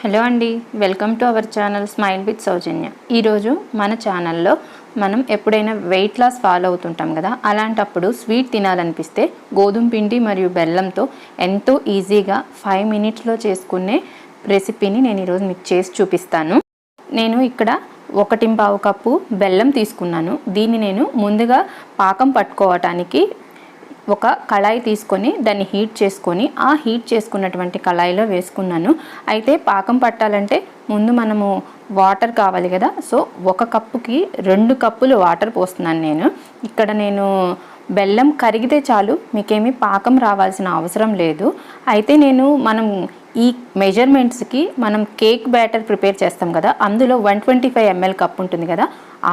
Hello అండి, welcome to our channel smile with Soujanya. ఈరోజు మన ఛానల్లో మనం ఎప్పుడైనా వెయిట్ లాస్ ఫాలో అవుతుంటాం కదా, అలాంటప్పుడు స్వీట్ తినాలనిపిస్తే గోధుమ పిండి మరియు బెల్లంతో ఎంతో ఈజీగా 5 మినిట్స్లో చేసుకునే రెసిపీని నేను ఈరోజు మీకు చేసి చూపిస్తాను. నేను ఇక్కడ 1.25 కప్పు బెల్లం తీసుకున్నాను. దీన్ని నేను ముందుగా పాకం పట్టుకోవటానికి ఒక కళాయి తీసుకొని దాన్ని హీట్ చేసుకొని ఆ హీట్ చేసుకున్నటువంటి కళాయిలో వేసుకున్నాను. అయితే పాకం పట్టాలంటే ముందు మనము వాటర్ కావాలి కదా, సో 1 కప్పుకి 2 కప్పులు వాటర్ పోస్తున్నాను నేను. ఇక్కడ నేను బెల్లం కరిగితే చాలు, మీకేమీ పాకం రావాల్సిన అవసరం లేదు. అయితే మనం ఈ మెజర్మెంట్స్కి మనం కేక్ బ్యాటర్ ప్రిపేర్ చేస్తాం కదా, అందులో 125 ml కప్ ఉంటుంది కదా,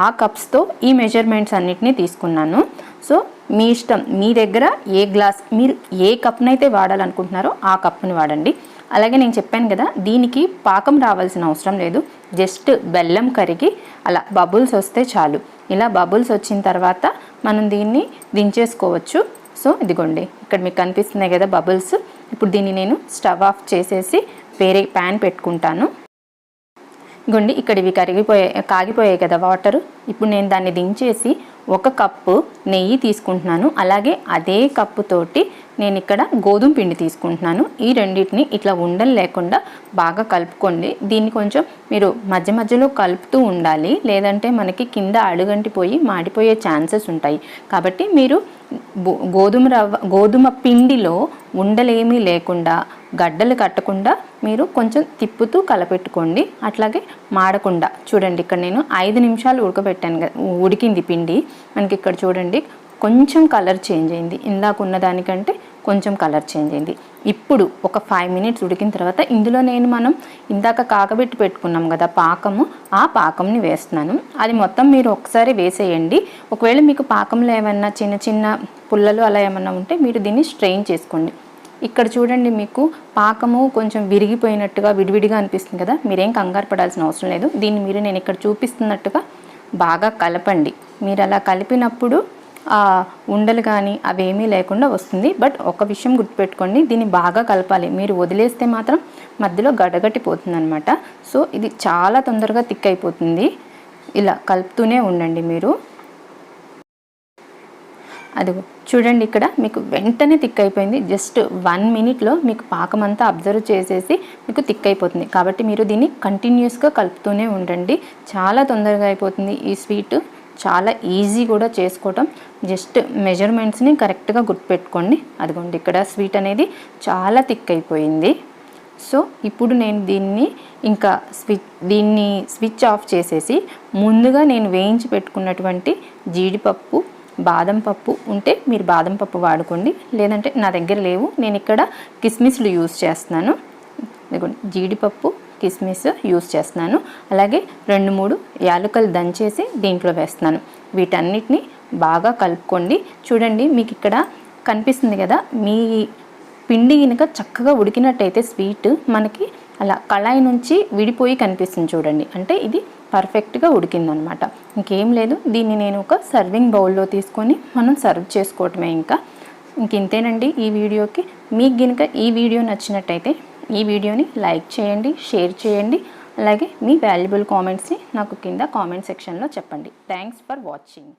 ఆ కప్స్తో ఈ మెజర్మెంట్స్ అన్నిటినీ తీసుకున్నాను. సో మీ ఇష్టం, మీ దగ్గర ఏ గ్లాస్ మీరు ఏ కప్నైతే వాడాలనుకుంటున్నారో ఆ కప్పుని వాడండి. అలాగే నేను చెప్పాను కదా, దీనికి పాకం రావాల్సిన అవసరం లేదు, జస్ట్ బెల్లం కరిగి అలా బబుల్స్ వస్తే చాలు. ఇలా బబుల్స్ వచ్చిన తర్వాత మనం దీన్ని దించేసుకోవచ్చు. సో ఇదిగోండి, ఇక్కడ మీకు కనిపిస్తున్నాయి కదా బబుల్స్. ఇప్పుడు దీన్ని నేను స్టవ్ ఆఫ్ చేసేసి వేరే ప్యాన్ పెట్టుకుంటాను. ఇదిగోండి, ఇక్కడ ఇవి కాగిపోయాయి కదా వాటరు. ఇప్పుడు నేను దాన్ని దించేసి 1 కప్పు నెయ్యి తీసుకుంటున్నాను. అలాగే అదే కప్పుతోటి నేను ఇక్కడ గోధుమ పిండి తీసుకుంటున్నాను. ఈ రెండింటిని ఇట్లా ఉండలు లేకుండా బాగా కలుపుకోండి. దీన్ని కొంచెం మీరు మధ్య మధ్యలో కలుపుతూ ఉండాలి, లేదంటే మనకి కింద అడుగంటిపోయి మాడిపోయే ఛాన్సెస్ ఉంటాయి. కాబట్టి మీరు గోధుమ పిండిలో ఉండలేమీ లేకుండా, గడ్డలు కట్టకుండా మీరు కొంచెం తిప్పుతూ కలపెట్టుకోండి. అట్లాగే మాడకుండా చూడండి, ఇక్కడ నేను 5 నిమిషాలు ఉడకబెట్టాను కదా, ఉడికింది పిండి. మనకి ఇక్కడ చూడండి కొంచెం కలర్ చేంజ్ అయింది, ఇందాక ఉన్న దానికంటే కొంచెం కలర్ చేంజ్ అయింది. ఇప్పుడు ఒక 5 మినిట్స్ ఉడికిన తర్వాత ఇందులో మనం ఇందాక కాగబెట్టి పెట్టుకున్నాం కదా పాకము, ఆ పాకంని వేస్తున్నాను. అది మొత్తం మీరు ఒకసారి వేసేయండి. ఒకవేళ మీకు పాకంలో ఏమన్నా చిన్న చిన్న పుల్లలు అలా ఏమన్నా ఉంటే మీరు దీన్ని స్ట్రెయిన్ చేసుకోండి. ఇక్కడ చూడండి, మీకు పాకము కొంచెం విరిగిపోయినట్టుగా విడివిడిగా అనిపిస్తుంది కదా, మీరేం కంగారు పడాల్సిన అవసరం లేదు. దీన్ని నేను ఇక్కడ చూపిస్తున్నట్టుగా బాగా కలపండి. మీరు అలా కలిపినప్పుడు ఉండలు కానీ అవేమీ లేకుండా వస్తుంది. బట్ ఒక విషయం గుర్తుపెట్టుకోండి, దీన్ని బాగా కలపాలి. మీరు వదిలేస్తే మాత్రం మధ్యలో గడగట్టిపోతుంది అనమాట. సో ఇది చాలా తొందరగా థిక్ అయిపోతుంది. ఇలా కలుపుతూనే ఉండండి మీరు. అదిగో చూడండి, ఇక్కడ మీకు వెంటనే థిక్ అయిపోయింది. జస్ట్ 1 మినిట్లో మీకు పాకం అంతా అబ్జర్వ్ చేసేసి మీకు థిక్ అయిపోతుంది. కాబట్టి మీరు దీన్ని కంటిన్యూస్గా కలుపుతూనే ఉండండి. చాలా తొందరగా అయిపోతుంది ఈ స్వీట్. చాలా ఈజీ కూడా చేసుకోవటం. జస్ట్ మెజర్మెంట్స్ని కరెక్ట్గా గుర్తుపెట్టుకోండి. అదిగోండి, ఇక్కడ స్వీట్ అనేది చాలా థిక్ అయిపోయింది. సో ఇప్పుడు నేను దీన్ని స్విచ్ ఆఫ్ చేసేసి ముందుగా నేను వేయించి పెట్టుకున్నటువంటి జీడిపప్పు, బాదం పప్పు ఉంటే మీరు బాదం పప్పు వాడుకోండి, లేదంటే నా దగ్గర లేవు. నేను ఇక్కడ కిస్మిస్లు యూస్ చేస్తున్నాను. ఇదిగోండి, జీడిపప్పు కిస్మిస్ యూస్ చేస్తున్నాను. అలాగే 2-3 యాలకులు దంచేసి దీంట్లో వేస్తున్నాను. వీటన్నిటిని బాగా కలుపుకోండి. చూడండి, మీకు ఇక్కడ కనిపిస్తుంది కదా, మీ పిండి కనుక చక్కగా ఉడికినట్టయితే స్వీట్ మనకి అలా కళాయి నుంచి విడిపోయి కనిపిస్తుంది చూడండి, అంటే ఇది పర్ఫెక్ట్గా ఉడికిందనమాట. ఇంకేం లేదు, దీన్ని నేను ఒక సర్వింగ్ బౌల్లో తీసుకొని మనం సర్వ్ చేసుకోవటమే. ఇంకేనండి ఈ వీడియోకి. మీకు కనుక ఈ వీడియో నచ్చినట్టయితే ఈ వీడియోని లైక్ చేయండి, షేర్ చేయండి. అలాగే మీ వాల్యుబుల్ కామెంట్స్ని నాకు కింద కామెంట్ సెక్షన్లో చెప్పండి. Thanks for watching.